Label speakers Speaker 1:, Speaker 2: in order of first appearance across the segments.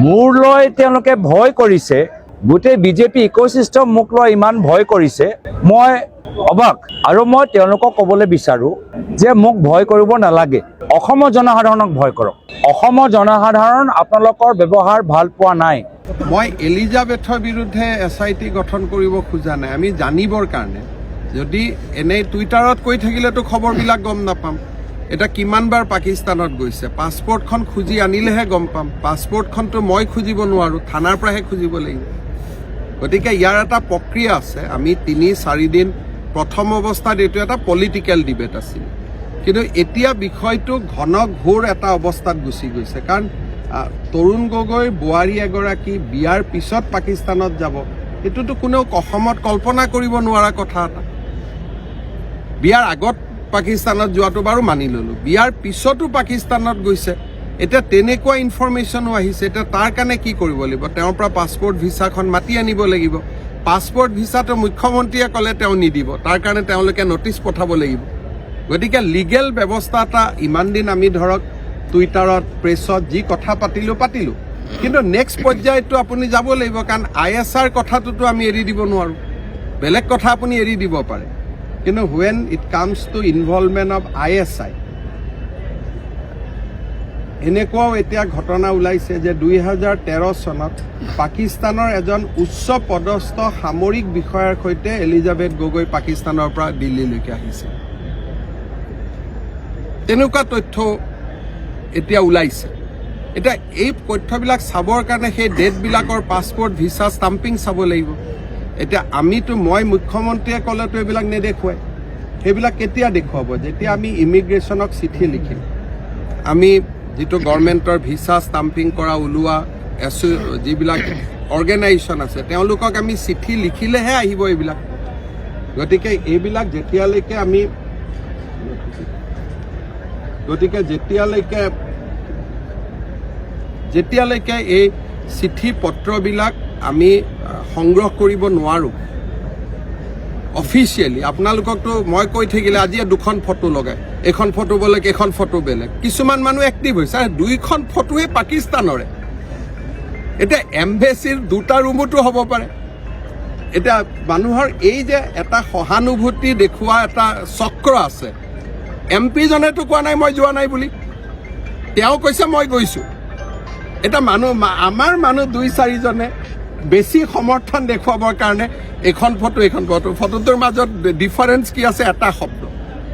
Speaker 1: মোৰ লৈ তেওঁলোকে ভয় কৰিছে, গোটেই বিজেপি ইক'চিষ্টেম মোক লৈ ইমান ভয় কৰিছে, মই অবাক। আৰু মই তেওঁলোকক ক'বলৈ বিচাৰোঁ যে মোক ভয় কৰিব নালাগে, অসমৰ জনসাধাৰণক ভয় কৰক। অসমৰ জনসাধাৰণ আপোনালোকৰ ব্যৱহাৰ ভাল পোৱা নাই।
Speaker 2: মই এলিজাবেথৰ বিৰুদ্ধে SIT গঠন কৰিব খোজা নাই, আমি জানিবৰ কাৰণে। যদি এনেই টুইটাৰত কৈ থাকিলেতো খবৰবিলাক গম নাপাম। এটা কিমানবাৰ পাকিস্তানত গৈছে, পাছপৰ্টখন খুজি আনিলেহে গম পাম। পাছপৰ্টখনতো মই খুজিব নোৱাৰোঁ, থানাৰ পৰাহে খুজিব লাগিব। গতিকে ইয়াৰ এটা প্ৰক্ৰিয়া আছে। আমি 3-4 দিন প্ৰথম অৱস্থাত এইটো এটা পলিটিকেল ডিবেট আছিল, কিন্তু এতিয়া বিষয়টো ঘনঘোৰ এটা অৱস্থাত গুচি গৈছে। কাৰণ তৰুণ গগৈৰ বোৱাৰী এগৰাকী বিয়াৰ পিছত পাকিস্তানত যাব, এইটোতো কোনেও অসমত কল্পনা কৰিব নোৱাৰা কথা এটা। বিয়াৰ আগত পাকিস্তানত যোৱাটো বাৰু মানি ল'লোঁ, বিয়াৰ পিছতো পাকিস্তানত গৈছে। এতিয়া তেনেকুৱা ইনফৰমেশ্যনো আহিছে। এতিয়া তাৰ কাৰণে কি কৰিব লাগিব? তেওঁৰ পৰা পাছপৰ্ট ভিছাখন মাতি আনিব লাগিব। পাছপৰ্ট ভিছাটো মুখ্যমন্ত্ৰীয়ে ক'লে তেওঁ নিদিব, তাৰ কাৰণে তেওঁলোকে নটিচ পঠাব লাগিব। গতিকে লিগেল ব্যৱস্থা এটা ইমান দিন আমি ধৰক টুইটাৰত, প্ৰেছত যি কথা পাতিলোঁ, কিন্তু নেক্সট পৰ্যায়তো আপুনি যাব লাগিব। কাৰণ ISR কথাটোতো আমি এৰি দিব নোৱাৰোঁ। বেলেগ কথা আপুনি এৰি দিব পাৰে, কিন্তু when it comes two involvement of ISI, এনেকুৱাও এতিয়া ঘটনা ওলাইছে যে 2013 চনত পাকিস্তানৰ এজন উচ্চ পদস্থ সামৰিক বিষয়াৰ সৈতে এলিজাবেথ গগৈ পাকিস্তানৰ পৰা দিল্লীলৈকে আহিছে। তেনেকুৱা তথ্য এতিয়া ওলাইছে। এতিয়া এই তথ্যবিলাক চাবৰ কাৰণে সেই ডেটবিলাকৰ পাছপৰ্ট ভিছা ষ্টাম্পিং চাব লাগিব। এতিয়া মই মুখ্যমন্ত্ৰীয়ে ক'লেতো এইবিলাক নেদেখুৱাই। সেইবিলাক কেতিয়া দেখুৱাব? যেতিয়া আমি ইমিগ্ৰেশ্যনক চিঠি লিখিম, আমি যিটো গভৰ্ণমেণ্টৰ ভিছা ষ্টাম্পিং কৰা ওলোৱা যিবিলাক অৰ্গেনাইজেশ্যন আছে, তেওঁলোকক আমি চিঠি লিখিলেহে আহিব এইবিলাক। গতিকে এইবিলাক যেতিয়ালৈকে এই চিঠি পত্ৰবিলাক আমি সংগ্ৰহ কৰিব নোৱাৰোঁ অফিচিয়েলি, আপোনালোককতো মই কৈ থাকিলে আজিয়ে 2খন ফটো লগাই, এখন ফটো বেলেগ, এখন ফটো বেলেগ। কিছুমান মানুহ এক্টিভ হৈছে, 2খন ফটোৱে পাকিস্তানৰে। এতিয়া এম্বেচিৰ 2টা ৰুমতো হ'ব পাৰে। এতিয়া মানুহৰ এই যে এটা সহানুভূতি দেখুওৱা এটা চক্ৰ আছে। MP জনেতো কোৱা নাই মই যোৱা নাই বুলি, তেওঁ কৈছে মই গৈছোঁ। এটা আমাৰ মানুহ 2-4 জনে বেছি সমৰ্থন দেখুৱাবৰ কাৰণে এখন ফটোটোৰ মাজত ডিফাৰেঞ্চ কি আছে? এটা শব্দ।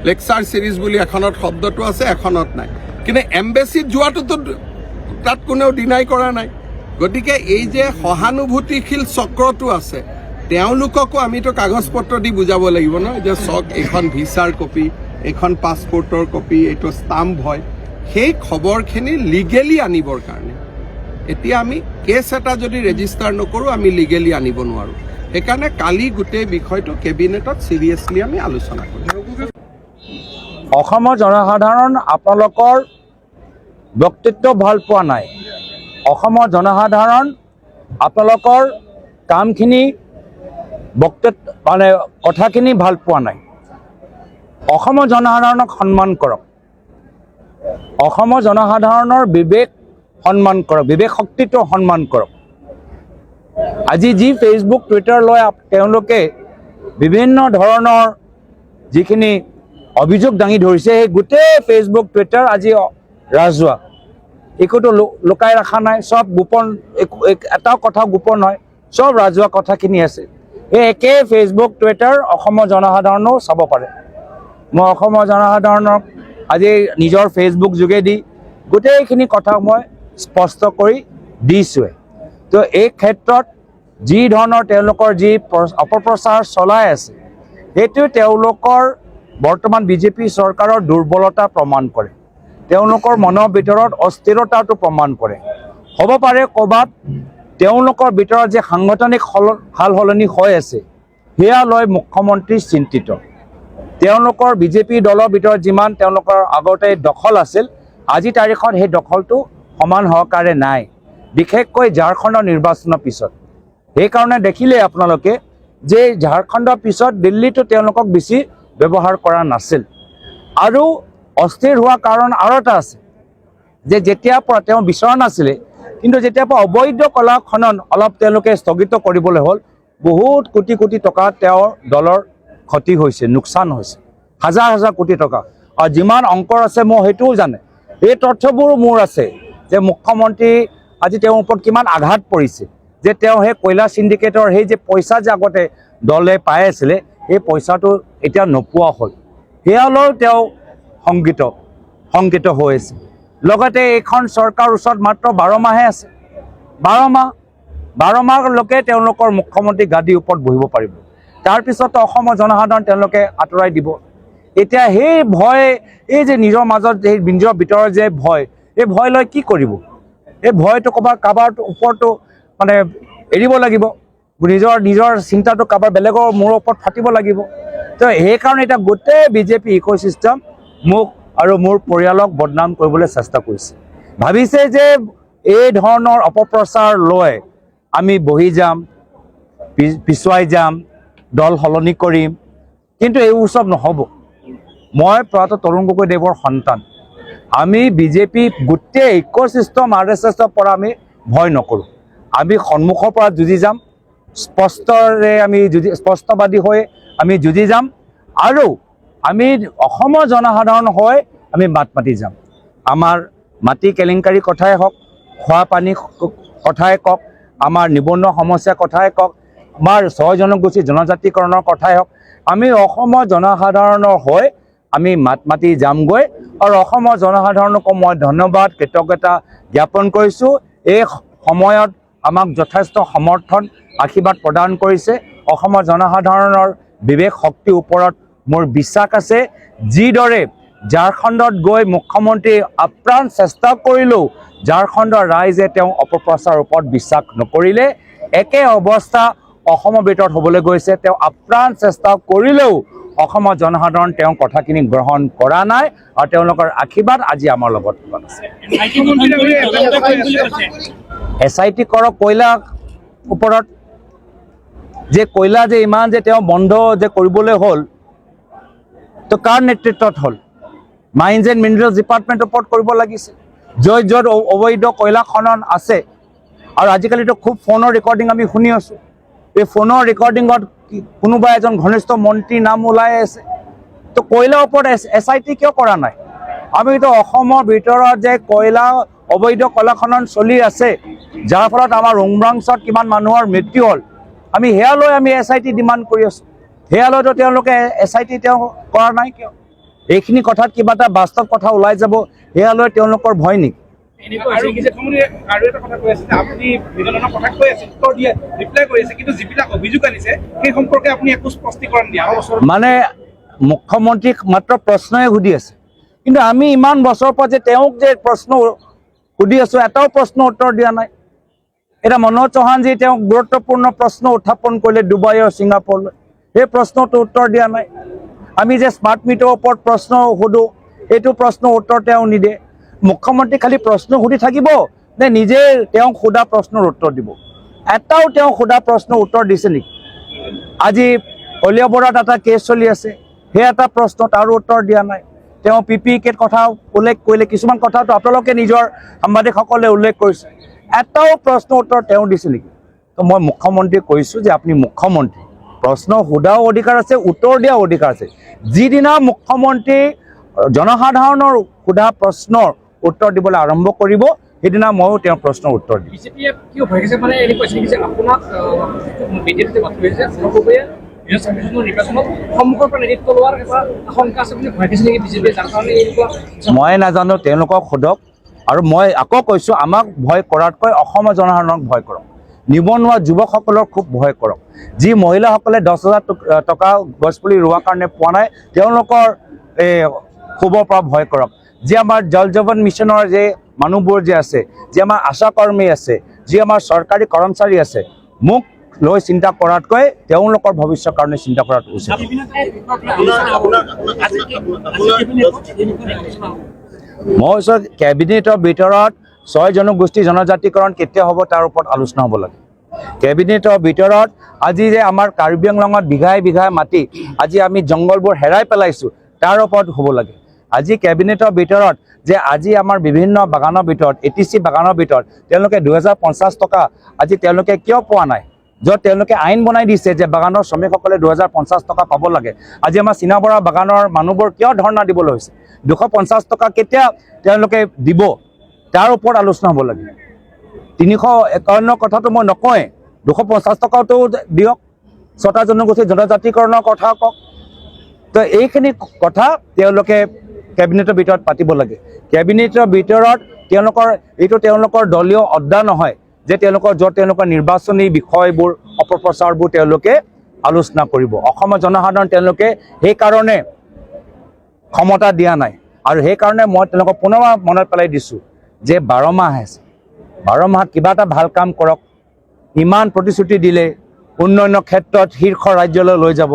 Speaker 2: লেকচাৰ চিৰিজ বুলি এখনত শব্দটো আছে, এখনত নাই। কিন্তু এম্বেচিত যোৱাটোতো তাত কোনেও ডিনাই কৰা নাই। গতিকে এই যে সহানুভূতিশীল চক্ৰটো আছে, তেওঁলোককো আমিতো কাগজ পত্ৰ দি বুজাব লাগিব ন, যে চক এইখন ভিছাৰ কপি, এইখন পাছপৰ্টৰ কপি, এইটো ষ্টাম্প হয়। সেই খবৰখিনি লিগেলি আনিবৰ কাৰণে এতিয়া আমি কেছ এটা যদি ৰেজিষ্টাৰ নকৰোঁ, আমি লিগেলি আনিব নোৱাৰোঁ। সেইকাৰণে কালি গোটেই বিষয়টো কেবিনেটত চিৰিয়াছলি আমি আলোচনা কৰিম।
Speaker 1: অসমৰ জনসাধাৰণ আপোনালোকৰ ব্যক্তিত্ব ভাল পোৱা নাই। অসমৰ জনসাধাৰণ আপোনালোকৰ কামখিনি, কথাখিনি ভাল পোৱা নাই। অসমৰ জনসাধাৰণক সন্মান কৰক। অসমৰ জনসাধাৰণৰ বিবেক সন্মান কৰক, বিবেক শক্তিটো সন্মান কৰক। আজি যি ফেচবুক, টুইটাৰ লৈ তেওঁলোকে বিভিন্ন ধৰণৰ যিখিনি অভিযোগ দাঙি ধৰিছে, সেই গোটেই ফেচবুক, টুইটাৰ আজি ৰাজহুৱা, একোতো লুকাই ৰখা নাই, চব গোপন, এটাও কথা গোপন নহয়, চব ৰাজহুৱা কথাখিনি আছে। এই একে ফেচবুক, টুইটাৰ অসমৰ জনসাধাৰণেও চাব পাৰে। মই অসমৰ জনসাধাৰণক আজি নিজৰ ফেচবুক যোগেদি গোটেইখিনি কথা মই স্পষ্ট কৰি দিছোঁৱে। তো এই ক্ষেত্ৰত যি ধৰণৰ তেওঁলোকৰ যি অপপ্ৰচাৰ চলাই আছে, সেইটোৱে তেওঁলোকৰ বৰ্তমান বিজেপি চৰকাৰৰ দুৰ্বলতা প্ৰমাণ কৰে। তেওঁলোকৰ মনৰ ভিতৰত অস্থিৰতাটো প্ৰমাণ কৰে। হ'ব পাৰে ক'ৰবাত তেওঁলোকৰ ভিতৰত যে সাংগঠনিক সাল সলনি হৈ আছে, সেয়া লৈ মুখ্যমন্ত্ৰী চিন্তিত। তেওঁলোকৰ বিজেপি দলৰ ভিতৰত যিমান তেওঁলোকৰ আগতে দখল আছিল, আজি তাৰিখত সেই দখলটো সমান সহকাৰে নাই, বিশেষকৈ ঝাৰখণ্ডৰ নিৰ্বাচনৰ পিছত। সেইকাৰণে দেখিলে আপোনালোকে যে ঝাৰখণ্ডৰ পিছত দিল্লীতো তেওঁলোকক বেছি ব্যৱহাৰ কৰা নাছিল। আৰু অস্থিৰ হোৱা কাৰণ আৰু এটা আছে, যে যেতিয়াৰ পৰা তেওঁ বিচৰা নাছিলে কিন্তু যেতিয়াৰ পৰা অবৈধ কলা খনন অলপ তেওঁলোকে স্থগিত কৰিবলৈ হ'ল বহুত কোটি কোটি টকা তেওঁৰ দলৰ ক্ষতি হৈছে, লোকচান হৈছে, হাজাৰ হাজাৰ কোটি টকা। আৰু যিমান অংকৰ আছে মই সেইটোও জানে, এই তথ্যবোৰো মোৰ আছে যে মুখ্যমন্ত্ৰী আজি তেওঁৰ ওপৰত কিমান আঘাত পৰিছে, যে তেওঁ সেই কয়লা চিণ্ডিকেটৰ সেই যে পইচা যে আগতে দলে পাই আছিলে সেই পইচাটো এতিয়া নোপোৱা হ'ল, সেয়ালৈও তেওঁ শংকিত হৈ আছে। লগতে এইখন চৰকাৰৰ ওচৰত মাত্ৰ 12 মাহে আছে, 12 মাহলৈকে তেওঁলোকৰ মুখ্যমন্ত্ৰী গাদীৰ ওপৰত বহিব পাৰিব, তাৰপিছত অসমৰ জনসাধাৰণ তেওঁলোকে আঁতৰাই দিব। এতিয়া সেই ভয়, এই যে নিজৰ মাজত সেই নিজৰ ভিতৰৰ যে ভয়, এই ভয় লৈ কি কৰিব? এই ভয়টো কাৰোবাৰ ওপৰতো মানে এৰিব লাগিব, নিজৰ চিন্তাটো কাৰোবাৰ বেলেগৰ মূৰৰ ওপৰত ফাটিব লাগিব। তো সেইকাৰণে এতিয়া গোটেই বিজেপি ইক'চিষ্টেম মোক আৰু মোৰ পৰিয়ালক বদনাম কৰিবলৈ চেষ্টা কৰিছে, ভাবিছে যে এই ধৰণৰ অপপ্ৰচাৰ লৈ আমি বহি যাম, পিছুৱাই যাম, দল সলনি কৰিম, কিন্তু এইবোৰ চব নহ'ব। মই প্ৰয়াত তৰুণ গগৈদেৱৰ সন্তান, আমি বিজেপি গোটেই ইক'চিষ্টেম RSSৰ পৰা আমি ভয় নকৰোঁ, আমি সন্মুখৰ পৰা যুঁজি যাম, স্পষ্টবাদী হৈ আমি যুঁজি যাম, আৰু আমি অসমৰ জনসাধাৰণ হৈ আমি মাত মাতি যাম। আমাৰ মাটি কেলেংকাৰী কথাই হওক, খোৱা পানী কথাই কওক, আমাৰ নিবনুৱা সমস্যাৰ কথাই কওক, আমাৰ 6 জনগোষ্ঠী জনজাতিকৰণৰ কথাই হওক, আমি অসমৰ জনসাধাৰণৰ হৈ আমি মাত মাতি যামগৈ। আৰু অসমৰ জনসাধাৰণকো মই ধন্যবাদ কৃতজ্ঞতা জ্ঞাপন কৰিছোঁ, এই সময়ত আমাক যথেষ্ট সমৰ্থন আশীৰ্বাদ প্ৰদান কৰিছে। অসমৰ জনসাধাৰণৰ বিবেক শক্তিৰ ওপৰত মোৰ বিশ্বাস আছে। যিদৰে ঝাৰখণ্ডত গৈ মুখ্যমন্ত্ৰী আপ্ৰাণ চেষ্টা কৰিলেও ঝাৰখণ্ডৰ ৰাইজে তেওঁ অপপ্ৰচাৰৰ ওপৰত বিশ্বাস নকৰিলে, একে অৱস্থা অসমৰ ভিতৰত হ'বলৈ গৈছে। তেওঁ আপ্ৰাণ চেষ্টা কৰিলেও অসমৰ জনসাধাৰণ তেওঁ কথাখিনি গ্ৰহণ কৰা নাই, আৰু তেওঁলোকৰ আশীৰ্বাদ আজি আমাৰ লগত আছে। SIT কৰক কয়লা ওপৰত, যে কয়লা যে ইমান যে তেওঁ বন্ধ যে কৰিবলৈ হ'ল, তো কাৰ নেতৃত্বত হ'ল? মাইন্স এণ্ড মিনাৰেলছ ডিপাৰ্টমেণ্টৰ ওপৰত কৰিব লাগিছিল, য'ত অবৈধ কয়লা খনন আছে। আৰু আজিকালিতো খুব ফোনৰ ৰেকৰ্ডিং আমি শুনি আছোঁ, এই ফোনৰ ৰেকৰ্ডিঙত কোনোবা এজন ঘনিষ্ঠ মন্ত্ৰীৰ নাম ওলাই আছে। তো কয়লাৰ ওপৰত SIT কিয় কৰা নাই? আমিতো অসমৰ ভিতৰত যে কয়লা অবৈধ কয়লা খনন চলি আছে, যাৰ ফলত আমাৰ উমৰাংচত কিমান মানুহৰ মৃত্যু হ'ল, আমি সেয়ালৈ আমি SIT ডিমাণ্ড কৰি আছোঁ। সেয়ালৈতো তেওঁলোকে SIT তেওঁ কৰা নাই কিয়? এইখিনি কথাত কিবা এটা বাস্তৱ কথা ওলাই যাব, সেয়ালৈ তেওঁলোকৰ ভয় নেকি? মানে মুখ্যমন্ত্ৰীক মাত্ৰ প্ৰশ্নই সুধি আছে, কিন্তু আমি ইমান বছৰৰ পৰা যে তেওঁক যে প্ৰশ্ন সুধি আছোঁ, এটাও প্ৰশ্ন উত্তৰ দিয়া নাই। এতিয়া মনোজ চৌহানজী তেওঁক গুৰুত্বপূৰ্ণ প্ৰশ্ন উত্থাপন কৰিলে ডুবাই আৰু ছিংগাপুৰলৈ, সেই প্ৰশ্নটো উত্তৰ দিয়া নাই। আমি যে স্মাৰ্ট মিটাৰৰ ওপৰত প্ৰশ্ন সোধোঁ, এইটো প্ৰশ্নৰ উত্তৰ তেওঁ নিদিয়ে। মুখ্যমন্ত্ৰী খালি প্ৰশ্ন সুধি থাকিব নে নিজে তেওঁক সোধা প্ৰশ্নৰ উত্তৰ দিব? এটাও তেওঁ সোধা প্ৰশ্নৰ উত্তৰ দিছে নেকি? আজি কলিয়াবৰত এটা কেছ চলি আছে, সেই এটা প্ৰশ্ন তাৰো উত্তৰ দিয়া নাই। তেওঁ PPE কথা উল্লেখ কৰিলে, কিছুমান কথাটো আপোনালোকে নিজৰ সাংবাদিকসকলে উল্লেখ কৰিছে, এটাও প্ৰশ্ন উত্তৰ তেওঁ দিছে নেকি? তো মই মুখ্যমন্ত্ৰীক কৈছোঁ যে আপুনি মুখ্যমন্ত্ৰী, প্ৰশ্ন সোধাও অধিকাৰ আছে, উত্তৰ দিয়াও অধিকাৰ আছে। যিদিনা মুখ্যমন্ত্ৰী জনসাধাৰণৰ সোধা প্ৰশ্নৰ উত্তৰ দিবলৈ আৰম্ভ কৰিব, সেইদিনা ময়ো তেওঁৰ প্ৰশ্নৰ উত্তৰ দিম। মই নাজানো, তেওঁলোকক সোধক। আৰু মই আকৌ কৈছোঁ, আমাক ভয় কৰাতকৈ অসমৰ জনসাধাৰণক ভয় কৰক, নিবনুৱা যুৱকসকলৰ খুব ভয় কৰক। যি মহিলাসকলে 10,000 টকা গছপুলি ৰোৱাৰ কাৰণে পোৱা নাই, তেওঁলোকৰ ক্ষোভৰ পৰা ভয় কৰক। যি আমাৰ জল জীৱন মিছনৰ যে মানুহবোৰ যে আছে, যি আমাৰ আশা কৰ্মী আছে, যি আমাৰ চৰকাৰী কৰ্মচাৰী আছে, মোক লৈ চিন্তা কৰাতকৈ তেওঁলোকৰ ভৱিষ্যতৰ কাৰণে চিন্তা কৰাটো উচিত। মই কৈছোঁ কেবিনেটৰ ভিতৰত 6 জনগোষ্ঠী জনজাতিকৰণ কেতিয়া হ'ব তাৰ ওপৰত আলোচনা হ'ব লাগে। কেবিনেটৰ ভিতৰত আজি যে আমাৰ কাৰ্বি আংলঙত বিঘাই বিঘাই মাটি আজি আমি জংঘলবোৰ হেৰাই পেলাইছোঁ, তাৰ ওপৰত হ'ব লাগে। আজি কেবিনেটৰ ভিতৰত যে আজি আমাৰ বিভিন্ন বাগানৰ ভিতৰত ATC বাগানৰ ভিতৰত তেওঁলোকে 2050 টকা আজি তেওঁলোকে কিয় পোৱা নাই য'ত তেওঁলোকে আইন বনাই দিছে যে বাগানৰ শ্ৰমিকসকলে 2050 টকা পাব লাগে আজি আমাৰ চিনাবৰা বাগানৰ মানুহবোৰ কিয় ধৰ্ণা দিবলৈ হৈছে 250 টকা কেতিয়া তেওঁলোকে দিব তাৰ ওপৰত আলোচনা হ'ব লাগে 351 কথাটো মই নকয় 250 টকাটো দিয়ক ছটা জনগোষ্ঠী জনজাতিকৰণৰ কথা কওক তো এইখিনি কথা তেওঁলোকে কেবিনেটৰ ভিতৰত পাতিব লাগে কেবিনেটৰ ভিতৰত তেওঁলোকৰ দলীয় অড্ডা নহয় যে তেওঁলোকৰ য'ত তেওঁলোকৰ নিৰ্বাচনী বিষয়বোৰ অপপ্ৰচাৰবোৰ তেওঁলোকে আলোচনা কৰিব অসমৰ জনসাধাৰণ তেওঁলোকে সেইকাৰণে ক্ষমতা দিয়া নাই আৰু সেইকাৰণে মই তেওঁলোকক পুনৰ মনত পেলাই দিছোঁ যে 12 মাহ আছে 12 মাহত কিবা এটা ভাল কাম কৰক ইমান প্ৰতিশ্ৰুতি দিলে উন্নয়নৰ ক্ষেত্ৰত শীৰ্ষ ৰাজ্যলৈ লৈ যাব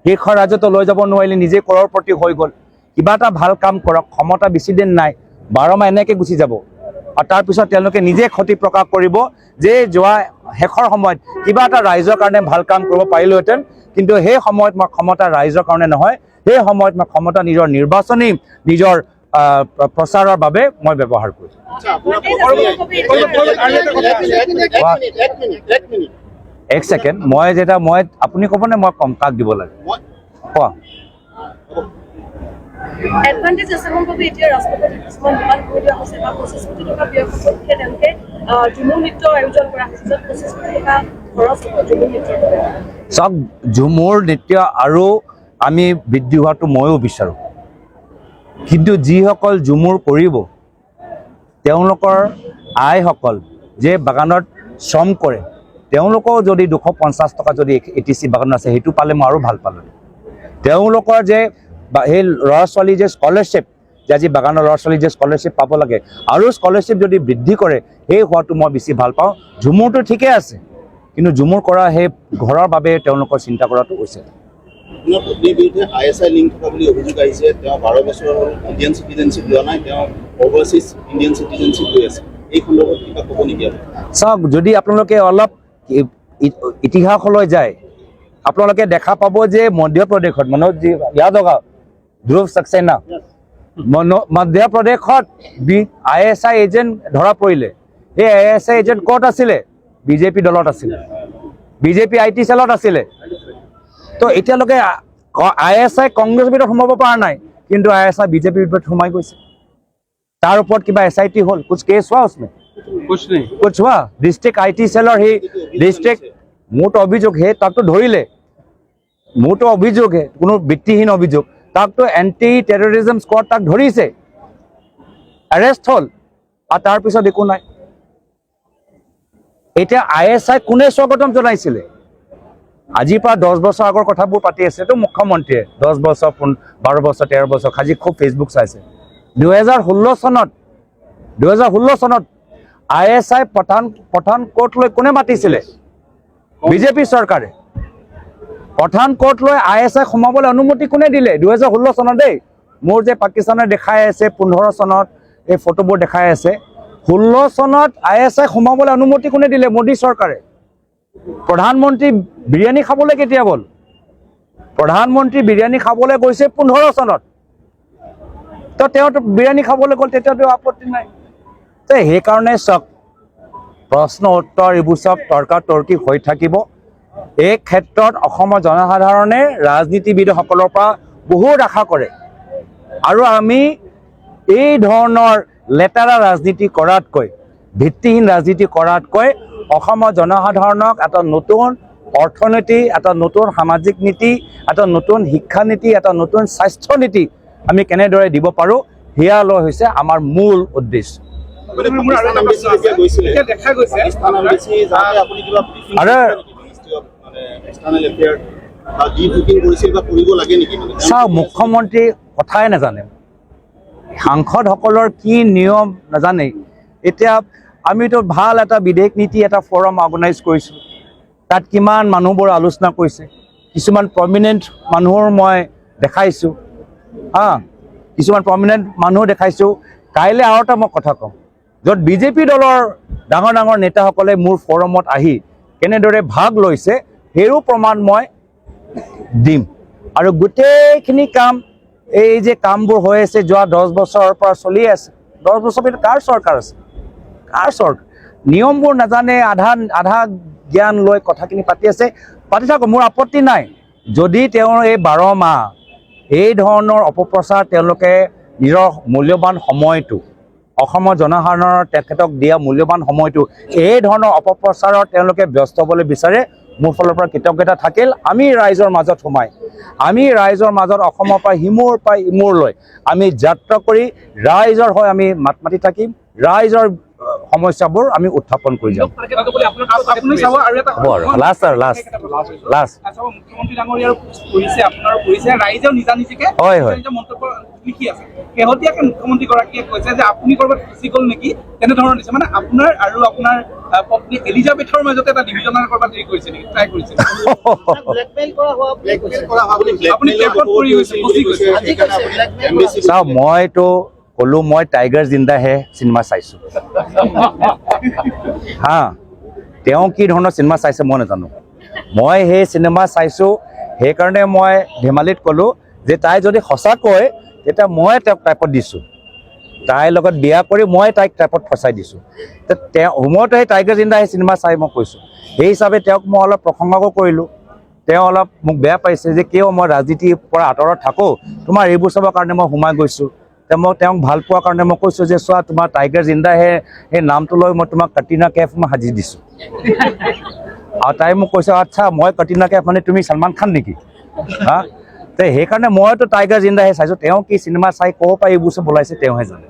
Speaker 1: শীৰ্ষ ৰাজ্যটো লৈ যাব নোৱাৰিলে নিজে কৰৰপতি হৈ গ'ল কিবা এটা ভাল কাম কৰক ক্ষমতা বেছি দিন নাই 12 মাহ এনেকৈ গুচি যাব আৰু তাৰপিছত তেওঁলোকে নিজে ক্ষতি প্ৰকাশ কৰিব যে যোৱা শেষৰ সময়ত কিবা এটা ৰাইজৰ কাৰণে ভাল কাম কৰিব পাৰিলোহেঁতেন কিন্তু সেই সময়ত মই ক্ষমতা ৰাইজৰ কাৰণে নহয় সেই সময়ত মই ক্ষমতা নিজৰ নিৰ্বাচনী নিজৰ প্ৰচাৰৰ বাবে মই ব্যৱহাৰ কৰিছোঁ এক ছেকেণ্ড মই যেতিয়া আপুনি ক'বনে মই কম কাক দিব লাগে কোৱা
Speaker 3: এডভান্টেজ আছে মোৰ বাবে এতিয়া ৰাষ্ট্ৰপতি কিছুমান বিমান কৰি দিয়া হৈছে বা 25 কোটি টকা ব্যয় কৰিছে তেওঁলোকে ঝুমুৰ নৃত্য আয়োজন কৰা হৈছে য'ত 25 কোটি টকা খৰচ হ'ব ঝুমুৰ নৃত্যৰ বাবে
Speaker 1: চাওক ঝুমুৰ নৃত্য আৰু আমি বৃদ্ধি হোৱাটো ময়ো বিচাৰোঁ কিন্তু যিসকল ঝুমুৰ কৰিব তেওঁলোকৰ আইসকল যে বাগানত শ্ৰম কৰে তেওঁলোকৰ যদি 250 টকা যদি ATC বাগান আছে সেইটো পালে মই আৰু ভাল পালোঁ তেওঁলোকৰ যে সেই ল'ৰা ছোৱালী যে স্কলাৰশ্বিপ যে আজি বাগানৰ ল'ৰা ছোৱালী যে স্কলাৰশ্বিপ পাব লাগে আৰু স্কলাৰশ্বিপ যদি বৃদ্ধি কৰে সেই হোৱাটো মই বেছি ভাল পাওঁ ঝুমুৰটো ঠিকে আছে কিন্তু ঝুমুৰ কৰা সেই ঘৰৰ বাবে তেওঁলোকৰ চিন্তা কৰাটো হৈছে
Speaker 4: ISI লিংক থকা বুলি অভিযোগ আহিছে তেওঁ 12 বছৰ ইণ্ডিয়ান চিটিজেনশ্বিপ লোৱা নাই তেওঁ অভাৰচিজ ইণ্ডিয়ান চিটিজেনশ্বিপ লৈ আছে এই সন্দৰ্ভত কিবা ক'ব নেকি
Speaker 1: চাওক যদি আপোনালোকে অলপ ইতিহাসলৈ যায় আপোনালোকে দেখা পাব যে মধ্যপ্ৰদেশত মনোজজী য়াদৱ ধ্ৰুৱ সাক্সেনা মধ্যপ্ৰদেশত ISI এজেণ্ট ধৰা পৰিলে এই ISI এজেণ্ট ক'ত আছিলে বিজেপি দলত আছিলে বিজেপি IT চেলত আছিলে তো এতিয়ালৈকে ISI কংগ্ৰেছৰ ভিতৰত সোমাব পৰা নাই কিন্তু ISI বিজেপিৰ ভিতৰত সোমাই গৈছে তাৰ ওপৰত কিবা SIT হ'ল কুছ কেছ হোৱা উসমে कुछ हुआ डिस्ट्रिक्ट IT सेल और ही डिस्ट्रिक्ट मोटो अभियोग है तक तो धरिले मोटो अभियोग है कोनो वित्तीहीन अभियोग तक तो एंटी टेररिज्म स्क्वाड तक धरिसे अरेस्ट हल और तार पिছত एकु নাই এটা ISI কোনে স্বাগতম জনাইছিলে আজিৰ পৰা 10 বছৰ আগৰ কথাবোৰ পাতি আছে তো মুখ্যমন্ত্ৰীয়ে 10 বছৰ 12 বছৰ 13 বছৰ খাজি খুব ফেসবুক চাইছে 2016 চনত ISI পঠানকোটলৈ কোনে মাতিছিলে বিজেপি চৰকাৰে পঠানকোটলৈ ISI সোমাবলৈ অনুমতি কোনে দিলে 2016 চনত দেই মোৰ যে পাকিস্তানে দেখাই আছে 15 চনত এই ফটোবোৰ দেখাই আছে 16 চনত ISI সোমাবলৈ অনুমতি কোনে দিলে মোদী চৰকাৰে প্ৰধানমন্ত্ৰী বিৰিয়ানী খাবলৈ কেতিয়া গ'ল প্ৰধানমন্ত্ৰী বিৰিয়ানী খাবলৈ গৈছে 15 চনত তো তেওঁ বিৰিয়ানী খাবলৈ গ'ল তেতিয়াতো আপত্তি নাই তো সেইকাৰণে চক প্ৰশ্ন উত্তৰ এইবোৰ সব তৰ্কাতৰ্কি হৈ থাকিব এই ক্ষেত্ৰত অসমৰ জনসাধাৰণে ৰাজনীতিবিদসকলৰ পৰা বহুত আশা কৰে আৰু আমি এই ধৰণৰ লেটাৰা ৰাজনীতি কৰাতকৈ ভিত্তিহীন ৰাজনীতি কৰাতকৈ অসমৰ জনসাধাৰণক এটা নতুন অৰ্থনীতি এটা নতুন সামাজিক নীতি এটা নতুন শিক্ষা নীতি এটা নতুন স্বাস্থ্য নীতি আমি কেনেদৰে দিব পাৰোঁ হিয়া লৈ হৈছে আমাৰ মূল উদ্দেশ্য চাওক মুখ্যমন্ত্ৰী কথাই নাজানে সাংসদসকলৰ কি নিয়ম নাজানে এতিয়া আমিতো ভাল এটা বিদেশ নীতি এটা ফৰাম অৰ্গেনাইজ কৰিছোঁ তাত কিমান মানুহবোৰ আলোচনা কৰিছে কিছুমান প্ৰমিনেণ্ট মানুহৰ মই দেখাইছোঁ কিছুমান প্ৰমিনেণ্ট মানুহ দেখাইছোঁ কাইলৈ আৰু এটা মই কথা ক'ম য'ত বিজেপি দলৰ ডাঙৰ ডাঙৰ নেতাসকলে মোৰ ফৰমত আহি কেনেদৰে ভাগ লৈছে সেইও প্ৰমাণ মই দিম আৰু গোটেইখিনি কাম এই যে কামবোৰ হৈ আছে যোৱা 10 বছৰৰ পৰা চলি আছে 10 বছৰ ভিতৰত কাৰ চৰকাৰ আছে কাৰ চৰকাৰ নিয়মবোৰ নাজানে আধা জ্ঞান লৈ কথাখিনি পাতি আছে পাতি থাকক মোৰ আপত্তি নাই যদি তেওঁৰ এই 12 মাহ এই ধৰণৰ অপপ্ৰচাৰ তেওঁলোকে নিজৰ মূল্যৱান সময়টো অসমৰ জনসাধাৰণৰ তেখেতক দিয়া মূল্যৱান সময়টো এই ধৰণৰ অপপ্ৰচাৰত তেওঁলোকে ব্যস্ত হ'বলৈ বিচাৰে মোৰ ফালৰ পৰা কৃতজ্ঞতা থাকিল আমি ৰাইজৰ মাজত সোমাই আমি ৰাইজৰ মাজত অসমৰ পৰা ইমূৰলৈ আমি যাত্ৰা কৰি ৰাইজৰ হৈ আমি মাত মাতি থাকিম ৰাইজৰ সমস্যাবোৰ আমি উত্থাপন কৰি যাম লাষ্ট
Speaker 5: মুখ্যমন্ত্ৰী ডাঙৰীয়াৰ কৰিছে আপোনাৰ কৰিছে ৰাইজেও নিজা নিজিকে
Speaker 1: হয়
Speaker 5: মন্তব্য লিখি আছে শেহতীয়াকে মুখ্যমন্ত্ৰীগৰাকীয়ে কৈছে যে আপুনি ক'ৰবাত ফচি গ'ল নেকি তেনেধৰণৰ দিছে মানে আপোনাৰ আৰু আপোনাৰ পত্নী এলিজাবেথৰ মাজতে এটা ডিভিজনৰ ক'ৰবাত হেৰি কৰিছে নেকি ট্ৰাই কৰিছে আপুনি কেপত পৰি গৈছে ফচি গৈছে
Speaker 1: চাওক মইতো ক'লো মই টাইগাৰ জিন্দা হে চিনেমা চাইছোঁ হা তেওঁ কি ধৰণৰ চিনেমা চাইছে মই নাজানো মই সেই চিনেমা চাইছোঁ সেইকাৰণে মই ধেমালিত ক'লোঁ যে তাই যদি সঁচাকৈ তেতিয়া মই তেওঁক টাইপত দিছোঁ তাইৰ লগত বিয়া কৰি মই তাইক টাইপত ফচাই দিছোঁ মইতো সেই টাইগাৰ জিন্দা সেই চিনেমা চাই মই কৈছোঁ সেই হিচাপে তেওঁক মই অলপ প্ৰশংসাও কৰিলোঁ তেওঁ অলপ মোক বেয়া পাইছে যে কিয় মই ৰাজনীতিৰ পৰা আঁতৰত থাকোঁ তোমাৰ এইবোৰ চাবৰ কাৰণে মই সোমাই গৈছোঁ মই তেওঁক ভাল পোৱাৰ কাৰণে মই কৈছোঁ যে চোৱা তোমাৰ টাইগাৰ জিন্দা সেই নামটো লৈ মই তোমাক কটৰিনা কেফ মই সাজি দিছোঁ আৰু তাই মোক কৈছে আচ্ছা মই কটৰিনা কেফ মানে তুমি সলমান খান নেকি হা সেইকাৰণে মইতো টাইগাৰ জিন্দাহে চাইছোঁ তেওঁ কি চিনেমা চাই ক'ব পাৰি এইবোৰ চব ওলাইছে তেওঁহে জানে